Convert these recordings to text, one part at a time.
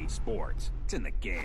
EA Sports. It's in the game.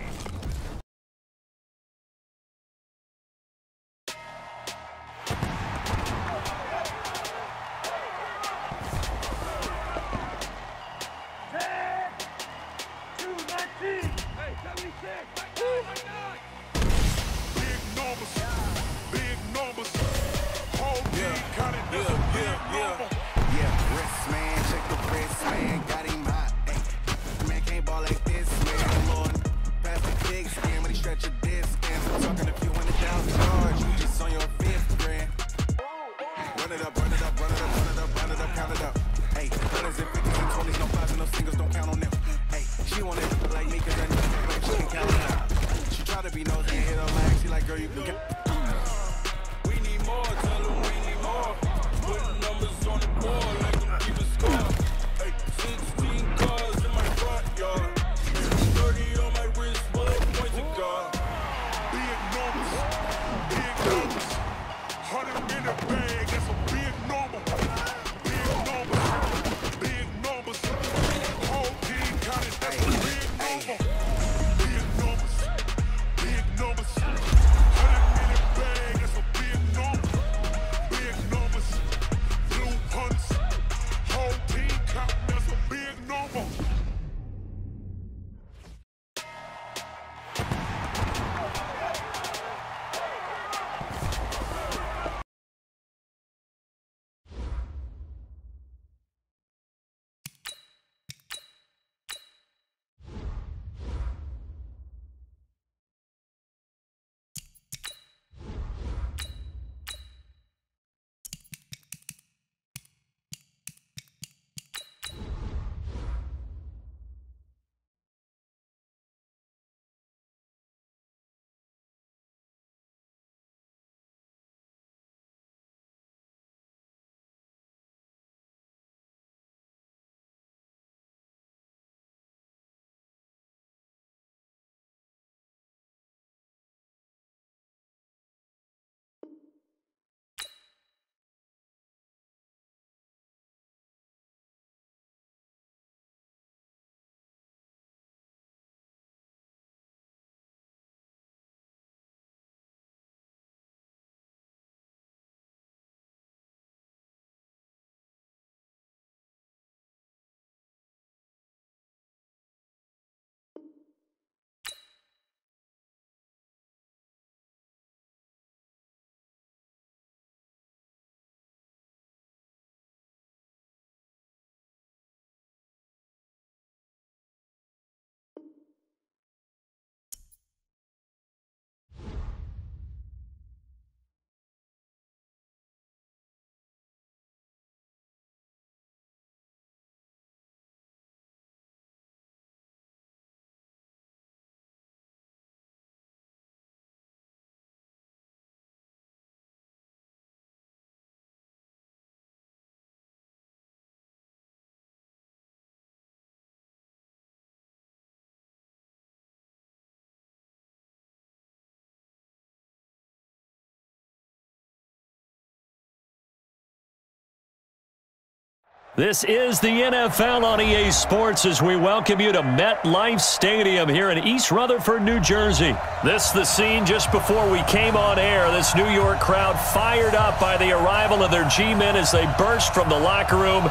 This is the NFL on EA Sports as we welcome you to MetLife Stadium here in East Rutherford, New Jersey. This is the scene just before we came on air. This New York crowd fired up by the arrival of their G-men as they burst from the locker room.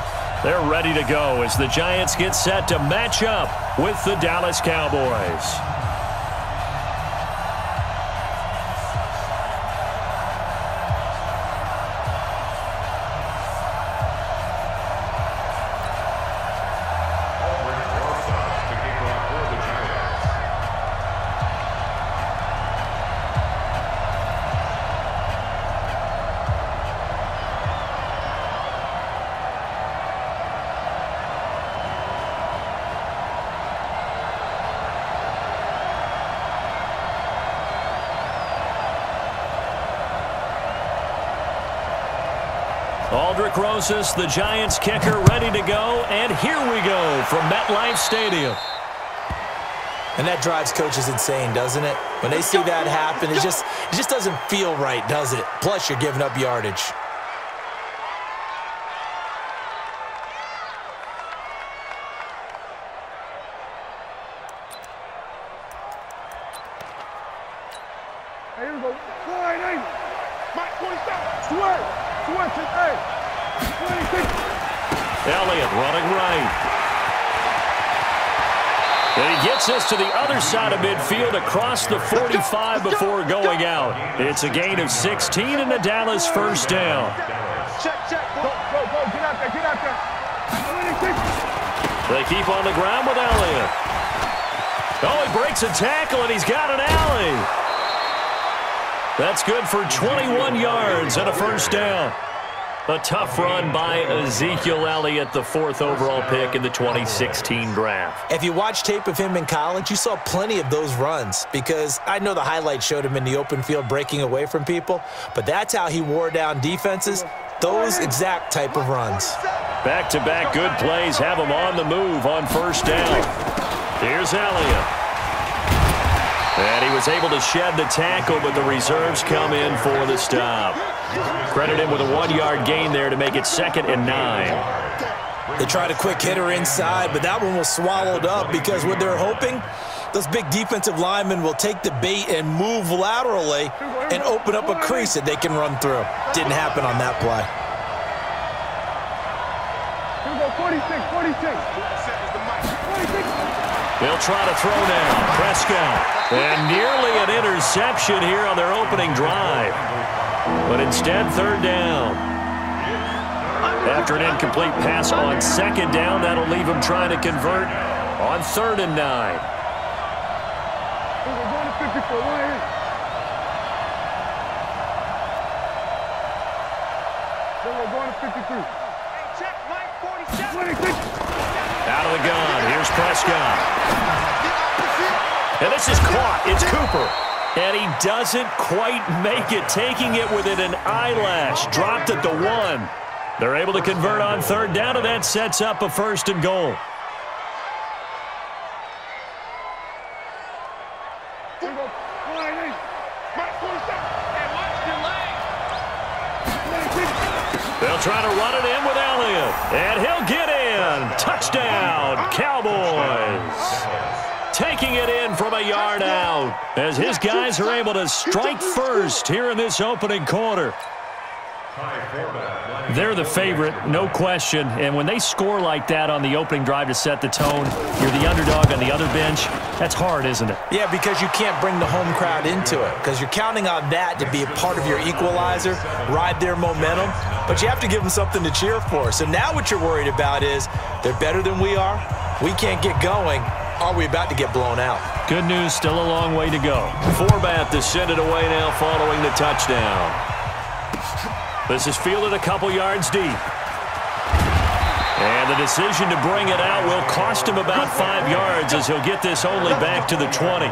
They're ready to go as the Giants get set to match up with the Dallas Cowboys. Aldrich Rosas, the Giants kicker, ready to go. And here we go from MetLife Stadium. And that drives coaches insane, doesn't it? When they see that happen, it just doesn't feel right, does it? Plus, you're giving up yardage. Here we go. Slide, hey. Mike, 27. Switch. Switch it, hey. 26. Elliott running right. And he gets this to the other side of midfield across the 45 before going out. It's a gain of 16 and a Dallas first down. Check. Go. Get out there. 26. They keep on the ground with Elliott. Oh, he breaks a tackle, and he's got an alley. That's good for 21 yards and a first down. A tough run by Ezekiel Elliott, the 4th overall pick in the 2016 draft. If you watch tape of him in college, you saw plenty of those runs because I know the highlights showed him in the open field breaking away from people, but that's how he wore down defenses, those exact type of runs. Back-to-back good plays have him on the move on first down. Here's Elliott. And he was able to shed the tackle, but the reserves come in for the stop. Credit him with a 1-yard gain there to make it 2nd and 9. They tried a quick hitter inside, but that one was swallowed up because what they're hoping, those big defensive linemen will take the bait and move laterally and open up a crease that they can run through. Didn't happen on that play. Here we go, 46. They'll try to throw now. Prescott. And nearly an interception here on their opening drive. But instead, 3rd down. After an incomplete pass on 2nd down, that'll leave him trying to convert on 3rd and 9. We're going to 54. Right here. Then we're going to 53. Hey, check, Mike, 47. 26. Out of the gun. Here's Prescott. And this is caught. It's Cooper. And he doesn't quite make it, taking it within an eyelash. Dropped at the 1. They're able to convert on 3rd down, and that sets up a 1st and goal. They'll try to run it in with Elliott. And he'll get in. Touchdown, Cowboys. Taking it in from a yard out as his guys are able to strike first here in this opening quarter. They're the favorite, no question. And when they score like that on the opening drive to set the tone, you're the underdog on the other bench. That's hard, isn't it? Yeah, because you can't bring the home crowd into it because you're counting on that to be a part of your equalizer, ride their momentum, but you have to give them something to cheer for. So now what you're worried about is they're better than we are. We can't get going. Are we about to get blown out? Good news, still a long way to go. Forbath to send it away now following the touchdown. This is fielded a couple yards deep. And the decision to bring it out will cost him about 5 yards as he'll get this only back to the 20.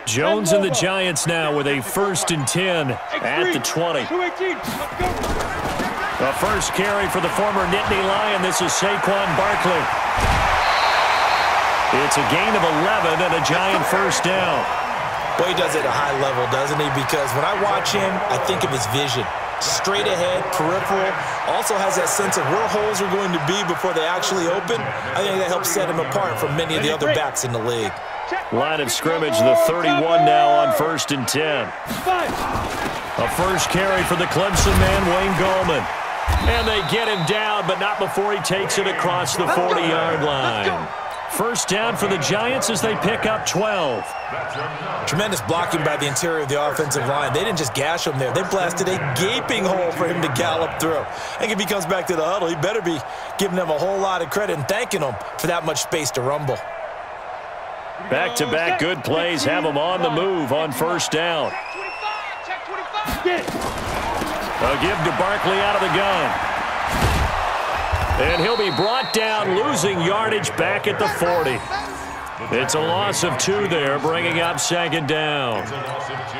Jones and the Giants now with a 1st and 10 at the 20. The first carry for the former Nittany Lion. This is Saquon Barkley. It's a gain of 11 and a Giant first down. Well, he does it at a high level, doesn't he? Because when I watch him, I think of his vision. Straight ahead, peripheral, also has that sense of where holes are going to be before they actually open. I think that helps set him apart from many of the other backs in the league. Line of scrimmage, the 31 now on 1st and 10. A first carry for the Clemson man, Wayne Gallman. And they get him down, but not before he takes it across the 40-yard line. First down for the Giants as they pick up 12. Tremendous blocking by the interior of the offensive line. They didn't just gash him there. They blasted a gaping hole for him to gallop through. I think if he comes back to the huddle, he better be giving them a whole lot of credit and thanking them for that much space to rumble. Back-to-back good plays have him on the move on first down. A give to Barkley out of the gun. And he'll be brought down, losing yardage back at the 40. It's a loss of 2 there, bringing up 2nd down.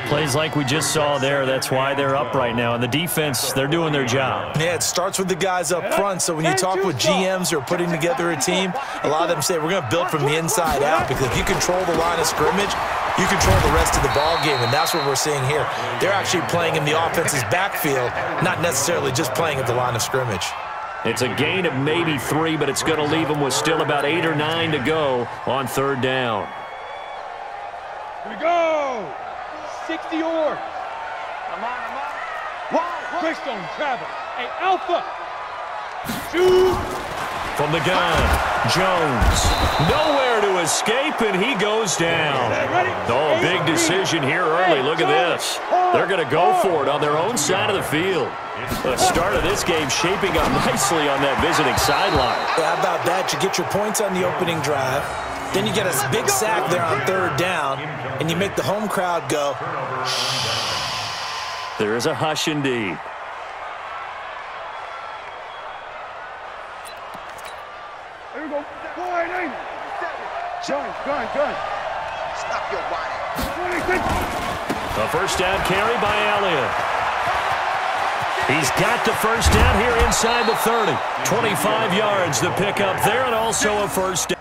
Plays like we just saw there, that's why they're up right now. And the defense, they're doing their job. Yeah, it starts with the guys up front. So when you talk with GMs who are putting together a team, a lot of them say, we're going to build from the inside out, because if you control the line of scrimmage, you control the rest of the ball game, and that's what we're seeing here. They're actually playing in the offense's backfield, not necessarily just playing at the line of scrimmage. It's a gain of maybe 3, but it's going to leave them with still about 8 or 9 to go on 3rd down. Here we go. 60 yards. Come on, come on. Wow, Greystone travel. Hey, Alpha. Shoot. From the gun, Jones. Nowhere to escape, and he goes down. Oh, big decision here early. Look at this. They're going to go for it on their own side of the field. The start of this game shaping up nicely on that visiting sideline. How about that? You get your points on the opening drive. Then you get a big sack there on 3rd down, and you make the home crowd go. There is a hush indeed. Here we go. Boy, ain't it? Gun. Stop your whining. 26. A 1st down carry by Elliott. He's got the 1st down here inside the 30. 25 yards to pick up there, and also a 1st down.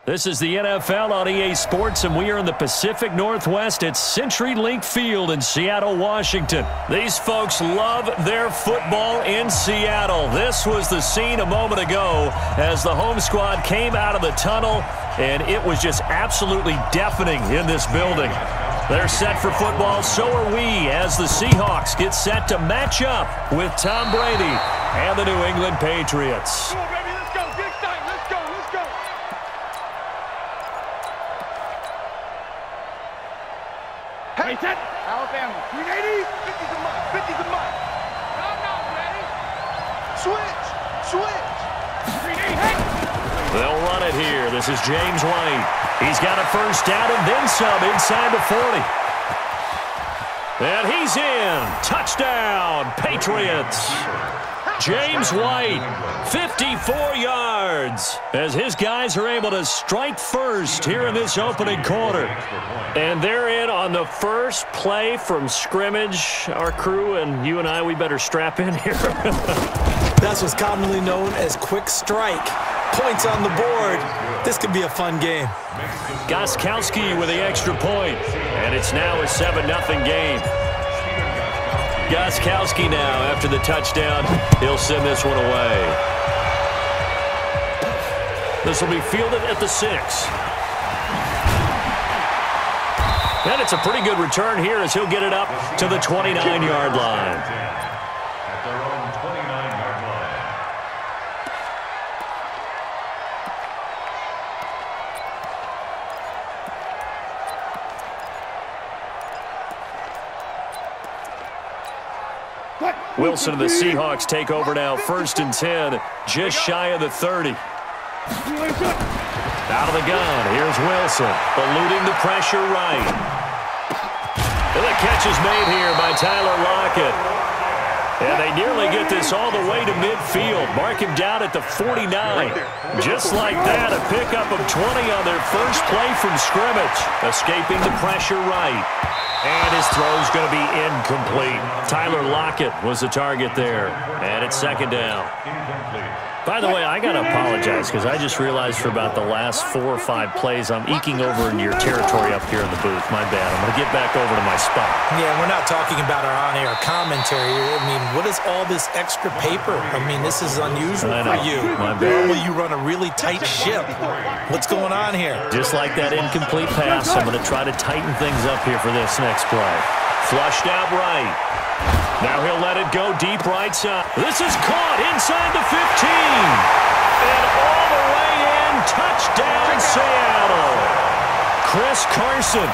This is the NFL on EA Sports, and we are in the Pacific Northwest at CenturyLink Field in Seattle, Washington. These folks love their football in Seattle. This was the scene a moment ago as the home squad came out of the tunnel, and it was just absolutely deafening in this building. They're set for football, so are we, as the Seahawks get set to match up with Tom Brady and the New England Patriots. Come on, baby, let's go. Get excited. Let's go. Hey, set. Alabama. 380. 50's a must. 50's a must. No, ready. Switch. 380. Hey. They'll run it here. This is James White. He's got a 1st down and then some inside the 40. And he's in. Touchdown, Patriots. James White, 54 yards, as his guys are able to strike first here in this opening quarter. And they're in on the first play from scrimmage. Our crew and you and I, we better strap in here. That's what's commonly known as quick strike. Points on the board. This could be a fun game. Gostkowski with the extra point, and it's now a 7-0 game. Gostkowski now, after the touchdown, he'll send this one away. This will be fielded at the 6. And it's a pretty good return here as he'll get it up to the 29-yard line. Wilson and the Seahawks take over now, 1st and 10, just shy of the 30. Out of the gun, here's Wilson, eluding the pressure right. And the catch is made here by Tyler Lockett. And they nearly get this all the way to midfield. Mark him down at the 49. Just like that, a pickup of 20 on their first play from scrimmage. Escaping the pressure right. And his throw's going to be incomplete. Tyler Lockett was the target there. And it's 2nd down. By the way, I got to apologize because I just realized for about the last 4 or 5 plays I'm eking over into your territory up here in the booth. My bad. I'm going to get back over to my spot. Yeah, we're not talking about our on-air commentary. I mean, what is all this extra paper? I mean, this is unusual for you. My bad. Normally you run a really tight ship. What's going on here? Just like that incomplete pass, I'm going to try to tighten things up here for this next play. Flushed out right. Now he'll let it go deep right side. This is caught inside the 15. And all the way in. Touchdown, Seattle. Chris Carson,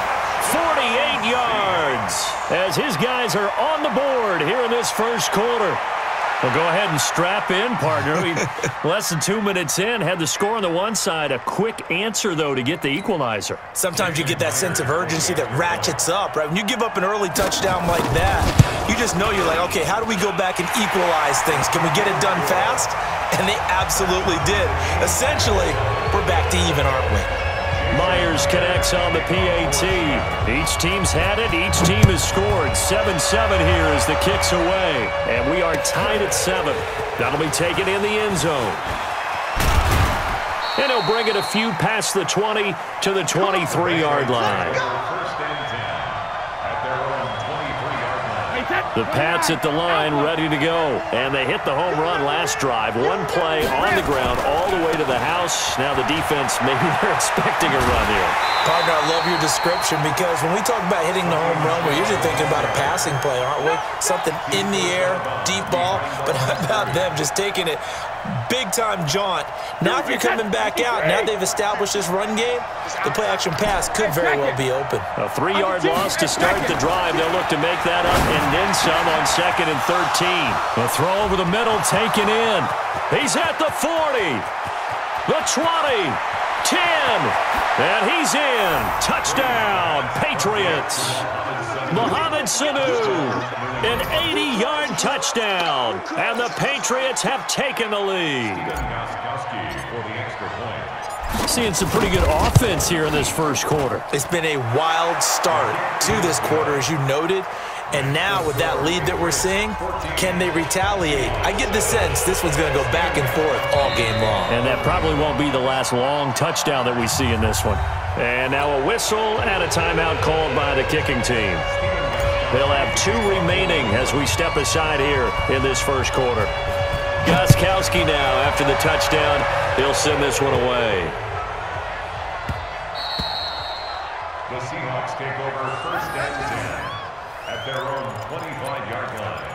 48 yards. As his guys are on the board here in this first quarter. Well, go ahead and strap in, partner. Less than 2 minutes in, had the score on the one side. A quick answer, though, to get the equalizer. Sometimes you get that sense of urgency that ratchets up, right? When you give up an early touchdown like that, you just know you're like, okay, how do we go back and equalize things? Can we get it done fast? And they absolutely did. Essentially, we're back to even, aren't we? Myers connects on the PAT. Each team's had it. Each team has scored. 7-7 here as the kick's away. And we are tied at 7. That'll be taken in the end zone. And he'll bring it a few past the 20 to the 23-yard line. The Pats at the line, ready to go. And they hit the home run last drive. One play on the ground all the way to the house. Now the defense, maybe they're expecting a run here. Partner, I love your description because when we talk about hitting the home run, we're usually thinking about a passing play, aren't we? Something in the air, deep ball. But how about them just taking it big-time jaunt? Now if you're coming back out, now they've established this run game, the play-action pass could very well be open. A 3-yard loss to start the drive. They'll look to make that up and then some on 2nd and 13. The throw over the middle taken in. He's at the 40, the 20, 10, and he's in. Touchdown, Patriots. Mohamed Sanu, an 80-yard touchdown, and the Patriots have taken the lead. Seeing some pretty good offense here in this first quarter. It's been a wild start to this quarter, as you noted. And now with that lead that we're seeing, can they retaliate? I get the sense this one's going to go back and forth all game long. And that probably won't be the last long touchdown that we see in this one. And now a whistle and a timeout called by the kicking team. They'll have 2 remaining as we step aside here in this first quarter. Gostkowski now after the touchdown. He'll send this one away. The Seahawks take over 1st and 10 at their own 25-yard line.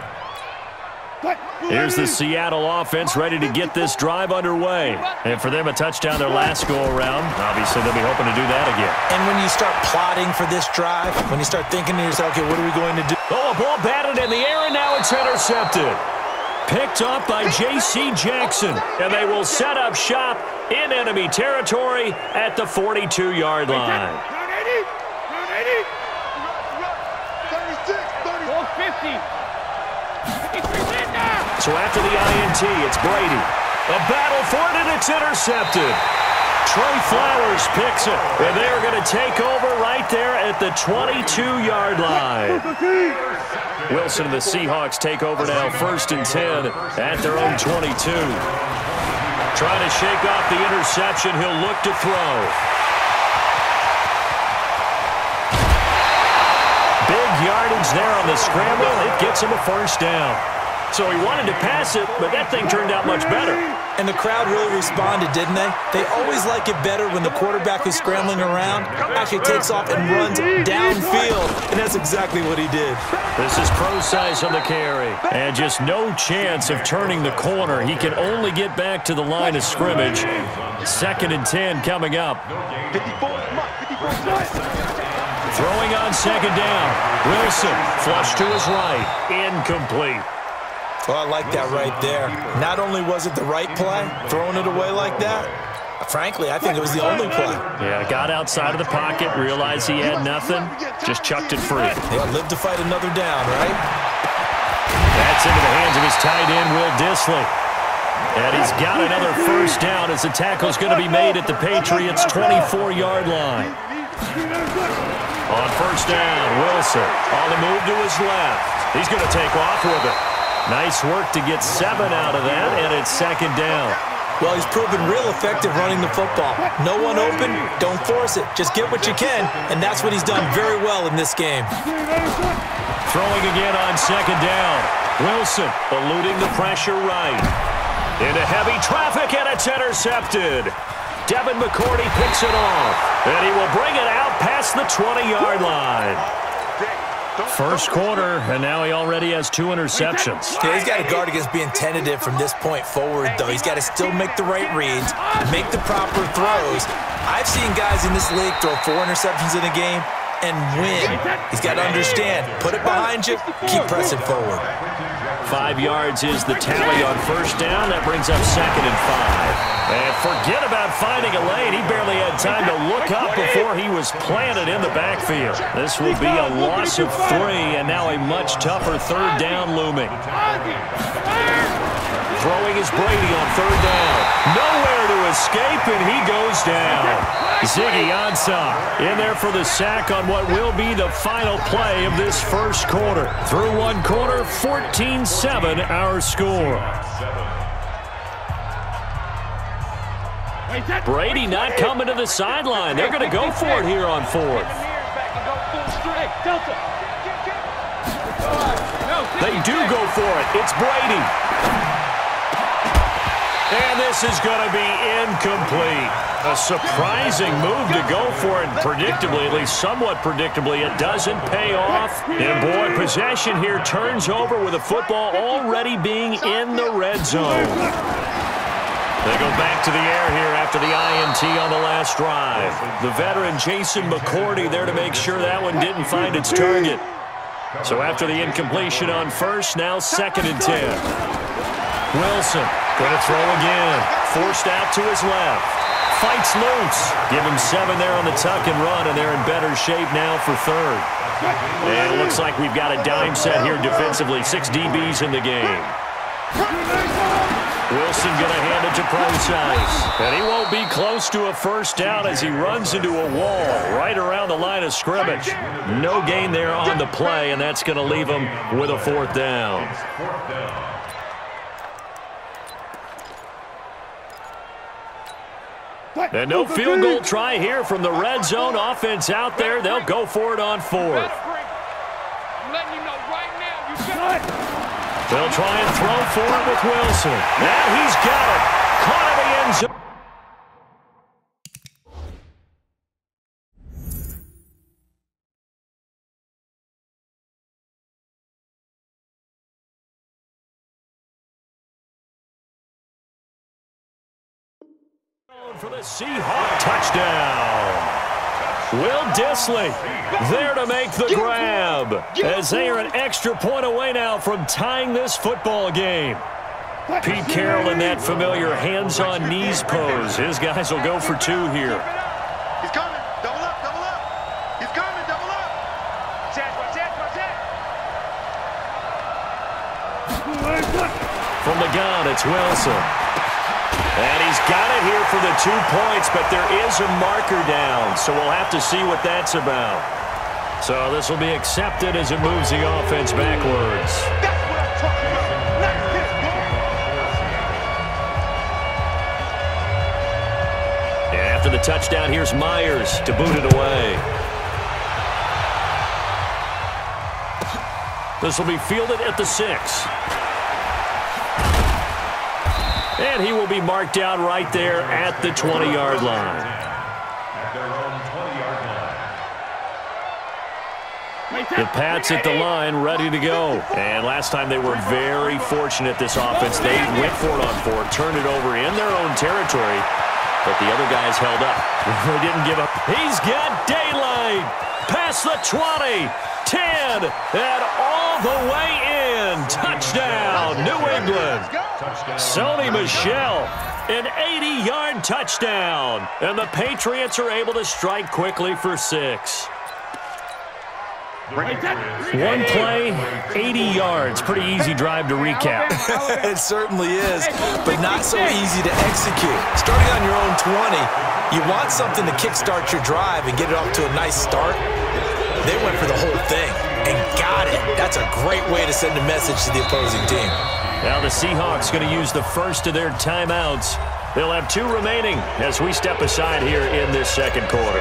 Here's the Seattle offense ready to get this drive underway. And for them, a touchdown their last go-around. Obviously, they'll be hoping to do that again. And when you start plotting for this drive, when you start thinking to yourself, okay, what are we going to do? Oh, a ball batted in the air, and now it's intercepted. Picked up by J.C. Jackson. And they will set up shop in enemy territory at the 42-yard line. 50. So after the INT, it's Brady. A battle for it, and it's intercepted. Trey Flowers picks it, and they're going to take over right there at the 22-yard line. Wilson and the Seahawks take over now, 1st and 10 at their own 22. Trying to shake off the interception. He'll look to throw. Big yardage there on the scramble. It gets him a 1st down. So he wanted to pass it, but that thing turned out much better. And the crowd really responded, didn't they? They always like it better when the quarterback who's scrambling around actually takes off and runs downfield, and that's exactly what he did. This is Pro-Size on the carry, and just no chance of turning the corner. He can only get back to the line of scrimmage. 2nd and 10 coming up. Throwing on 2nd down. Wilson, flush to his right. Incomplete. Well, I like that right there. Not only was it the right play, throwing it away like that, frankly, I think it was the only play. Yeah, got outside of the pocket, realized he had nothing, just chucked it free. Yeah, live to fight another down, right? That's into the hands of his tight end, Will Dissly. And he's got another first down as the tackle's going to be made at the Patriots' 24-yard line. On first down, Wilson on the move to his left. He's going to take off with it. Nice work to get 7 out of that, and it's second down. Well, he's proven real effective running the football. No one open, don't force it. Just get what you can, and that's what he's done very well in this game. Throwing again on second down. Wilson eluding the pressure right. Into heavy traffic, and it's intercepted. Devin McCourty picks it off, and he will bring it out past the 20-yard line. First quarter, and now he already has 2 interceptions. Yeah, he's got to guard against being tentative from this point forward, though. He's got to still make the right reads, make the proper throws. I've seen guys in this league throw 4 interceptions in a game and win. He's got to understand, put it behind you, keep pressing forward. 5 yards is the tally on first down. That brings up second and 5. And forget about finding a lane. He barely had time to look up before he was planted in the backfield. This will be a loss of 3, and now a much tougher third down looming. Throwing is Brady on third down. Nowhere to escape, and he goes down. Ziggy Ansah in there for the sack on what will be the final play of this first quarter. Through one quarter, 14-7 our score. Brady not coming to the sideline. They're going to go for it here on fourth. They do go for it. It's Brady. And this is going to be incomplete. A surprising move to go for it. Predictably, at least somewhat predictably, it doesn't pay off. And boy, possession here turns over with the football already being in the red zone. They go back to the air here after the INT on the last drive. The veteran Jason McCourty there to make sure that one didn't find its target. So after the incompletion on first, now second and 10. Wilson going to throw again. Forced out to his left. Fights loose. Give him 7 there on the tuck and run, and they're in better shape now for third. And it looks like we've got a dime set here defensively. 6 DBs in the game. Wilson going to hand it to Procise. And he won't be close to a first down as he runs into a wall right around the line of scrimmage. No gain there on the play, and that's going to leave him with a fourth down. And no field goal try here from the red zone offense out there. They'll go for it on fourth. They'll try and throw for it with Wilson. Now he's got it. Caught in the end zone. For the Seahawk touchdown. Will Dissly there to make the grab as they are an extra point away now from tying this football game. Pete Carroll in that familiar hands-on knees pose. His guys will go for 2 here. He's coming. Double up, double up. He's coming, double up. From the gun, it's Wilson. And he's got it here for the 2 points, but there is a marker down, so we'll have to see what that's about. So this will be accepted as it moves the offense backwards. That's what I'm talking about. Not this ball. And after the touchdown, here's Myers to boot it away. This will be fielded at the 6. And he will be marked down right there at the 20-yard line. At their own 20-yard line. The Pats at the line, ready to go. And last time they were very fortunate, this offense. They went for it on 4, turned it over in their own territory, but the other guys held up. They didn't give up. He's got daylight. Past the 20, 10, and all the way in. Touchdown, New England. Sony Michel, an 80-yard touchdown. And the Patriots are able to strike quickly for 6. One play, 80 yards. Pretty easy drive to recap. It certainly is, but not so easy to execute. Starting on your own 20, you want something to kickstart your drive and get it off to a nice start. They went for the whole thing and got it. That's a great way to send a message to the opposing team. Now the Seahawks going to use the first of their timeouts. They'll have 2 remaining as we step aside here in this second quarter.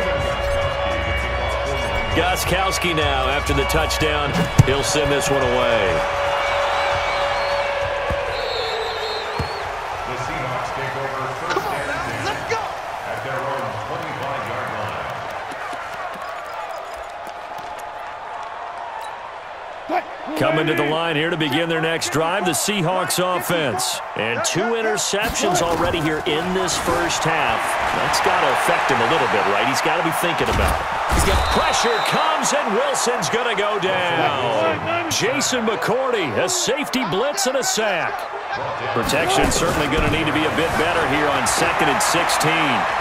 Gostkowski now after the touchdown. He'll send this one away. The Seahawks take over first and 10 Let's go. at their own 25-yard line. Coming to the line here to begin their next drive, the Seahawks offense. And 2 interceptions already here in this first half. That's got to affect him a little bit, right? He's got to be thinking about it. He's got pressure comes, and Wilson's going to go down. Jason McCourty, a safety blitz and a sack. Protection certainly going to need to be a bit better here on 2nd and 16.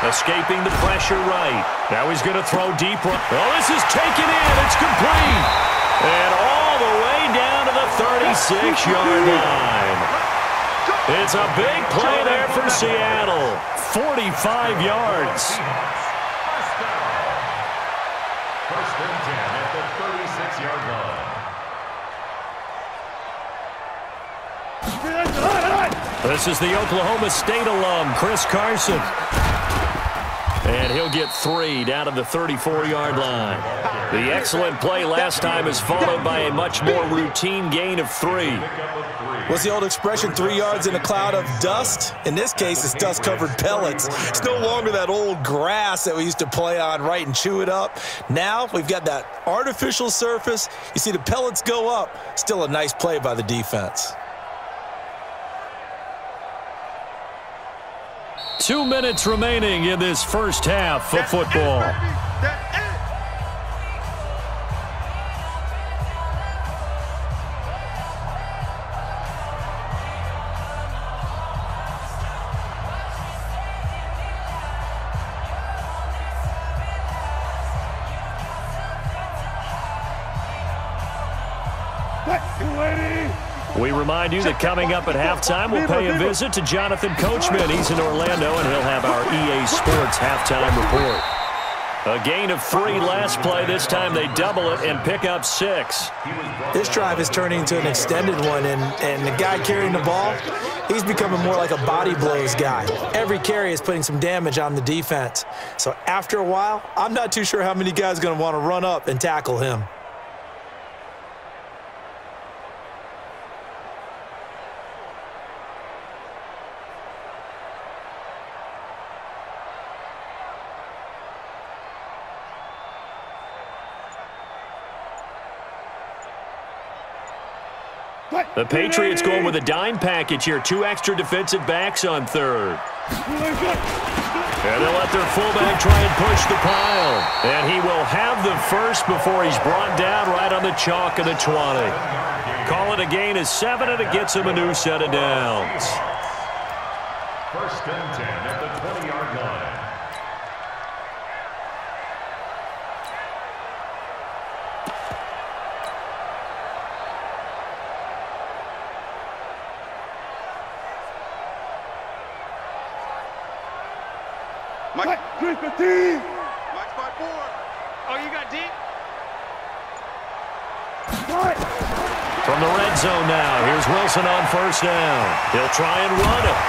Escaping the pressure right. Now he's going to throw deep. Oh, this is taken in. It's complete. And all the way down to the 36-yard line. It's a big play there for Seattle. 45 yards. First and 10 at the 36-yard line. This is the Oklahoma State alum, Chris Carson. And he'll get 3 down to the 34-yard line. The excellent play last time is followed by a much more routine gain of 3. What's the old expression, 3 yards in a cloud of dust? In this case, it's dust-covered pellets. It's no longer that old grass that we used to play on, right, and chew it up. Now we've got that artificial surface. You see the pellets go up. Still a nice play by the defense. 2 minutes remaining in this first half of football. We remind you that coming up at halftime, we'll pay a visit to Jonathan Coachman. He's in Orlando, and he'll have our EA Sports halftime report. A gain of 3 last play. This time they double it and pick up 6. This drive is turning into an extended one, and the guy carrying the ball, he's becoming more like a body blows guy. Every carry is putting some damage on the defense. So after a while, I'm not too sure how many guys are going to want to run up and tackle him. The Patriots going with a dime package here. 2 extra defensive backs on 3rd. And they'll let their fullback try and push the pile. And he will have the first before he's brought down right on the chalk of the 20. Call it a gain of 7, and it gets him a new set of downs. First and 10 at the 20-yard line. Mike, 315. Mike's by 4. Oh, you got deep? From the red zone now, here's Wilson on first down. He'll try and run it.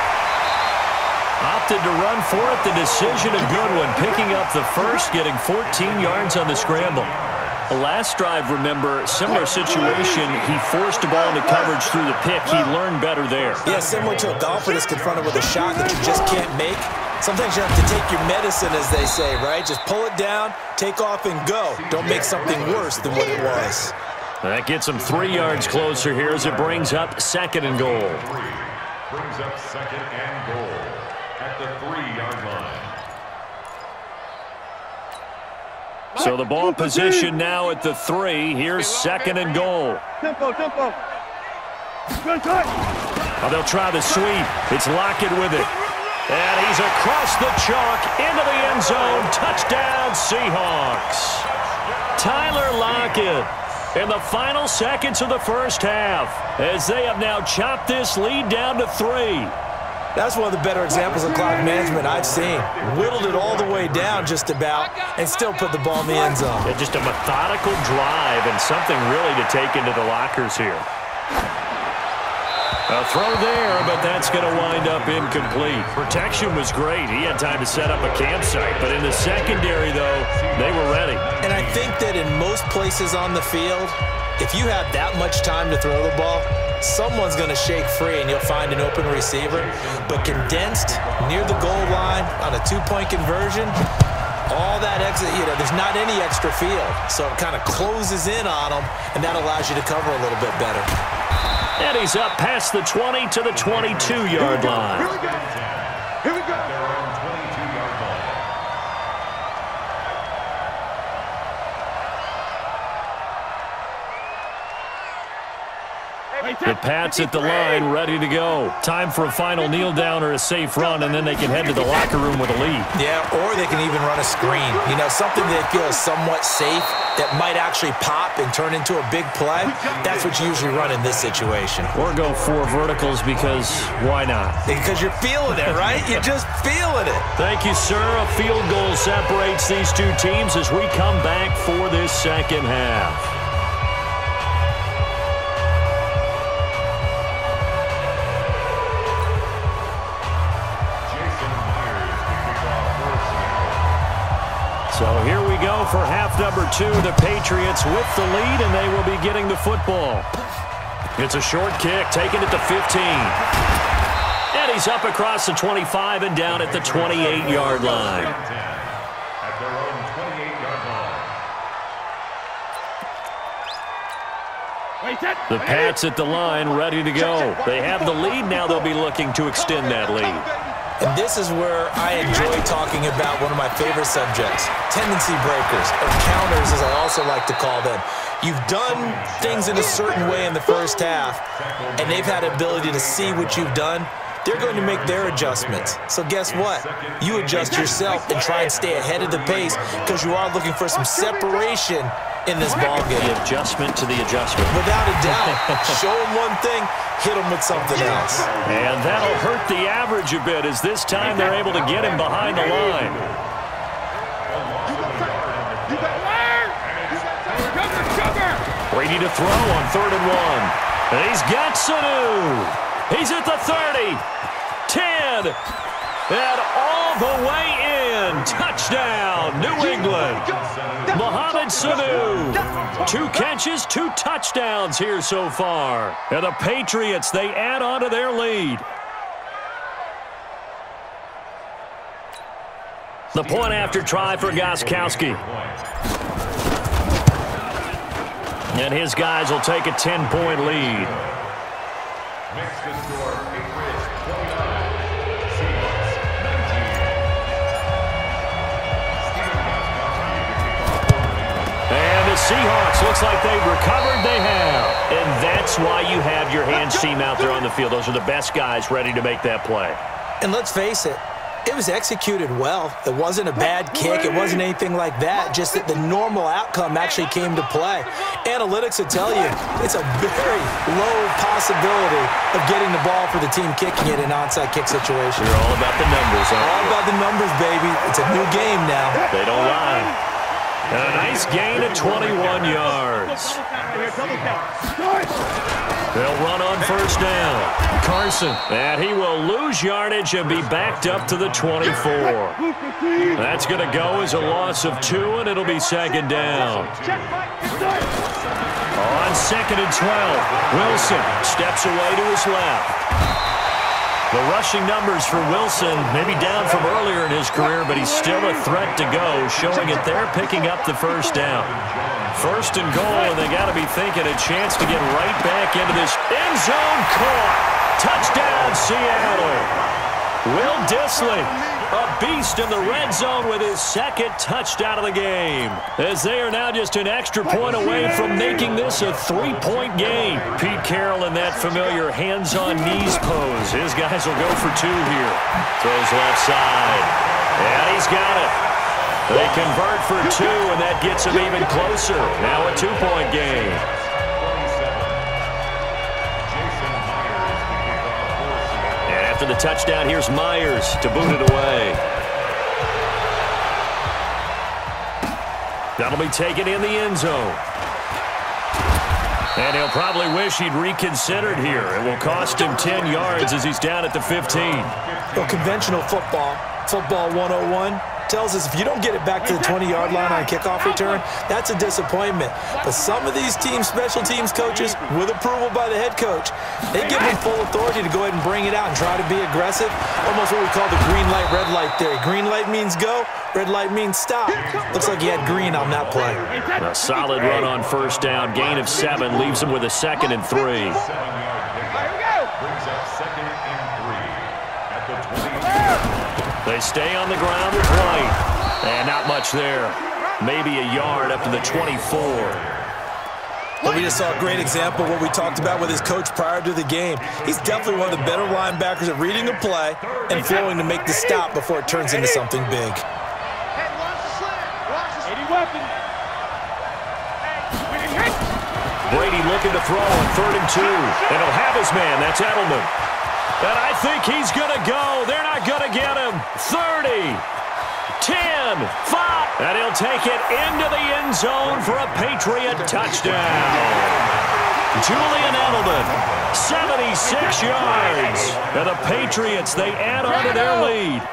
Opted to run for it. The decision, a good one. Picking up the first, getting 14 yards on the scramble. The last drive, remember, similar situation. He forced the ball into coverage through the pick. He learned better there. Yeah, similar to a golfer that's confronted with a shot that you just can't make. Sometimes you have to take your medicine, as they say, right? Just pull it down, take off, and go. Don't make something worse than what it was. That gets him 3 yards closer here as it brings up 2nd and goal. Brings up 2nd and goal at the 3-yard line. So the ball position now at the 3. Here's 2nd and goal. Tempo. Oh, they'll try the sweep. It's Lockett with it. And he's across the chalk into the end zone. Touchdown, Seahawks. Tyler Lockett in the final seconds of the first half as they have now chopped this lead down to 3. That's one of the better examples of clock management I've seen. Whittled it all the way down just about and still put the ball in the end zone. Yeah, just a methodical drive and something really to take into the lockers here. A throw there, but that's going to wind up incomplete. Protection was great. He had time to set up a campsite, but in the secondary, though, they were ready. And I think that in most places on the field, if you have that much time to throw the ball, someone's going to shake free and you'll find an open receiver. But condensed near the goal line on a 2-point conversion, all that exit, there's not any extra field. So it kind of closes in on them, and that allows you to cover a little bit better. And he's up past the 20 to the 22-yard line. Here we go. Their own 22-yard line. The Pats at the line, ready to go. Time for a final kneel down or a safe run, and then they can head to the locker room with a lead. Yeah, or they can even run a screen. Something they feel is somewhat safe that might actually pop and turn into a big play. That's what you usually run in this situation. Or go 4 verticals because why not? Because you're feeling it, right? You're just feeling it. Thank you, sir. A field goal separates these two teams as we come back for this second half. So here we go for half number 2. The Patriots with the lead, and they will be getting the football. It's a short kick, taking it to 15. And he's up across the 25 and down at the 28-yard line. At their own 28-yard line. The Pats at the line, ready to go. They have the lead. Now they'll be looking to extend that lead. And this is where I enjoy talking about one of my favorite subjects, tendency breakers, or counters as I also like to call them. You've done things in a certain way in the first half, and they've had the ability to see what you've done. They're going to make their adjustments. So guess what? You adjust yourself and try and stay ahead of the pace because you are looking for some separation in this ball game. The adjustment to the adjustment. Without a doubt. Show them one thing, hit them with something else. And that'll hurt the average a bit as this time they're able to get him behind the line. Brady to throw on 3rd and 1. And he's got Sanu. He's at the 30, 10, and all the way in. Touchdown, New England. Mohamed Sanu. 2 catches, 2 touchdowns here so far. And the Patriots, they add on to their lead. The point after try for Gostkowski. And his guys will take a 10-point lead. Makes the score Patriots 29, Seahawks 19. And the Seahawks, looks like they've recovered. They have. And that's why you have your hands team out there on the field. Those are the best guys ready to make that play. And let's face it, it was executed well. It wasn't a bad kick. It wasn't anything like that. Just that the normal outcome actually came to play. Analytics will tell you it's a very low possibility of getting the ball for the team kicking it in an onside kick situation. You're all about the numbers, huh? All about the numbers, baby. It's a new game now. They don't lie. And a nice gain of 21 yards. They'll run on 1st down. Carson, and he will lose yardage and be backed up to the 24. That's going to go as a loss of 2, and it'll be 2nd down. On 2nd and 12, Wilson steps away to his left. The rushing numbers for Wilson, maybe down from earlier in his career, but he's still a threat to go, showing it they're picking up the 1st down. 1st and goal, and they got to be thinking a chance to get right back into this end zone. Caught. Touchdown, Seattle. Will Dissly A beast in the red zone with his second touchdown of the game. As they are now just an extra point away from making this a 3-point game. Pete Carroll in that familiar hands-on knees pose. His guys will go for 2 here. Throws left side. And he's got it. They convert for 2, and that gets him even closer. Now a 2-point game. After the touchdown, here's Myers to boot it away. That'll be taken in the end zone. And he'll probably wish he'd reconsidered here. It will cost him 10 yards as he's down at the 15. Well, conventional football 101, tells us if you don't get it back to the 20-yard line on a kickoff return, that's a disappointment. But some of these team special teams coaches, with approval by the head coach, they give them full authority to go ahead and bring it out and try to be aggressive. Almost what we call the green light, red light theory. Green light means go, red light means stop. Looks like he had green on that play. A solid run on first down. Gain of 7 leaves him with a 2nd and 3. Brings up 2nd and 3 at the 20. They stay on the ground with White. And not much there. Maybe a yard up to the 24. Well, we just saw a great example of what we talked about with his coach prior to the game. He's definitely one of the better linebackers at reading a play and flowing to make the stop before it turns into something big. Brady looking to throw on 3rd and 2. And he'll have his man. That's Edelman. And I think he's going to go. They're not going to get him. 30, 10, 5. And he'll take it into the end zone for a Patriot touchdown. Julian Edelman, 76 yards. And the Patriots, they add on to their lead.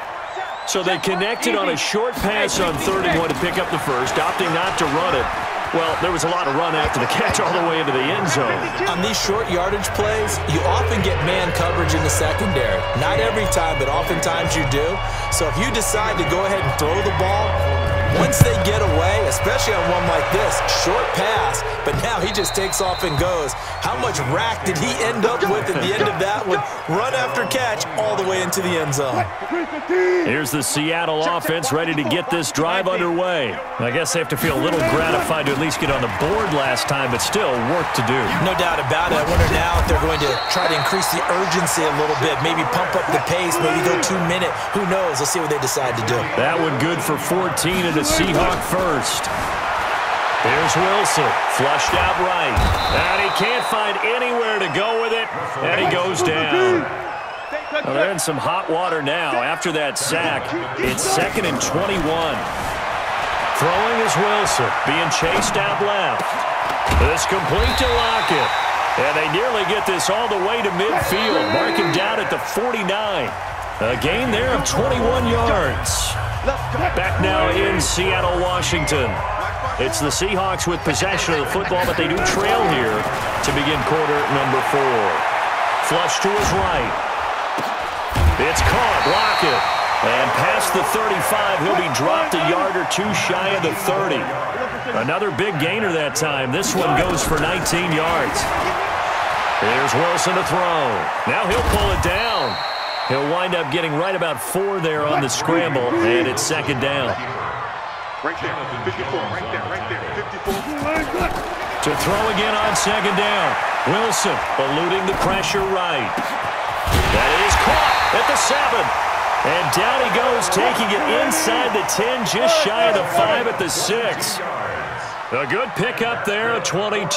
So they connected on a short pass on 3rd and 1 to pick up the first, opting not to run it. Well, there was a lot of run after the catch all the way into the end zone. On these short yardage plays, you often get man coverage in the secondary. Not every time, but oftentimes you do. So if you decide to go ahead and throw the ball, once they get away, especially on one like this, short pass, but now he just takes off and goes. How much rack did he end up with at the end of that one? Run after catch all the way into the end zone. Here's the Seattle offense ready to get this drive underway. I guess they have to feel a little gratified to at least get on the board last time, but still work to do. No doubt about it. I wonder now if they're going to try to increase the urgency a little bit, maybe pump up the pace, maybe go 2-minute. Who knows? Let's see what they decide to do. That one good for 14 and a Seahawk first. Here's Wilson, flushed out right. And he can't find anywhere to go with it, and he goes down. Well, they're in some hot water now. After that sack, it's 2nd and 21. Throwing is Wilson, being chased out left. This complete to Lockett. And they nearly get this all the way to midfield. Mark him down at the 49. A gain there of 21 yards. Back now in Seattle, Washington. It's the Seahawks with possession of the football, but they do trail here to begin quarter number 4. Flush to his right. It's caught. Lockett. And past the 35, he'll be dropped a yard or 2 shy of the 30. Another big gainer that time. This one goes for 19 yards. Here's Wilson to throw. Now he'll pull it down. He'll wind up getting right about 4 there on the scramble, and it's 2nd down. Right there, 54, right there, 54. To throw again on 2nd down. Wilson eluding the pressure right. That is caught at the 7. And down he goes, taking it inside the 10, just shy of the 5 at the 6. A good pickup there, a 22.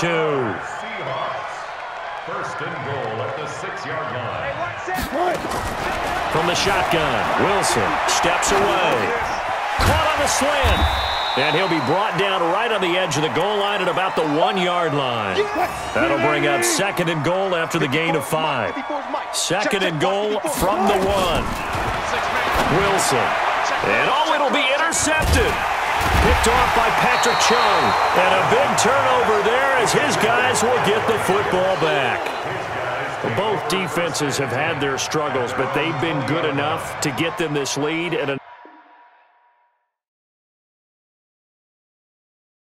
First and goal at the 6-yard line. From the shotgun, Wilson steps away. Caught on the slant. And he'll be brought down right on the edge of the goal line at about the 1-yard line. That'll bring up 2nd and goal after the gain of 5. 2nd and goal from the 1. Wilson. And it'll be intercepted. Picked off by Patrick Chung. And a big turnover there as his guys will get the football back. Both defenses have had their struggles, but they've been good enough to get them this lead. And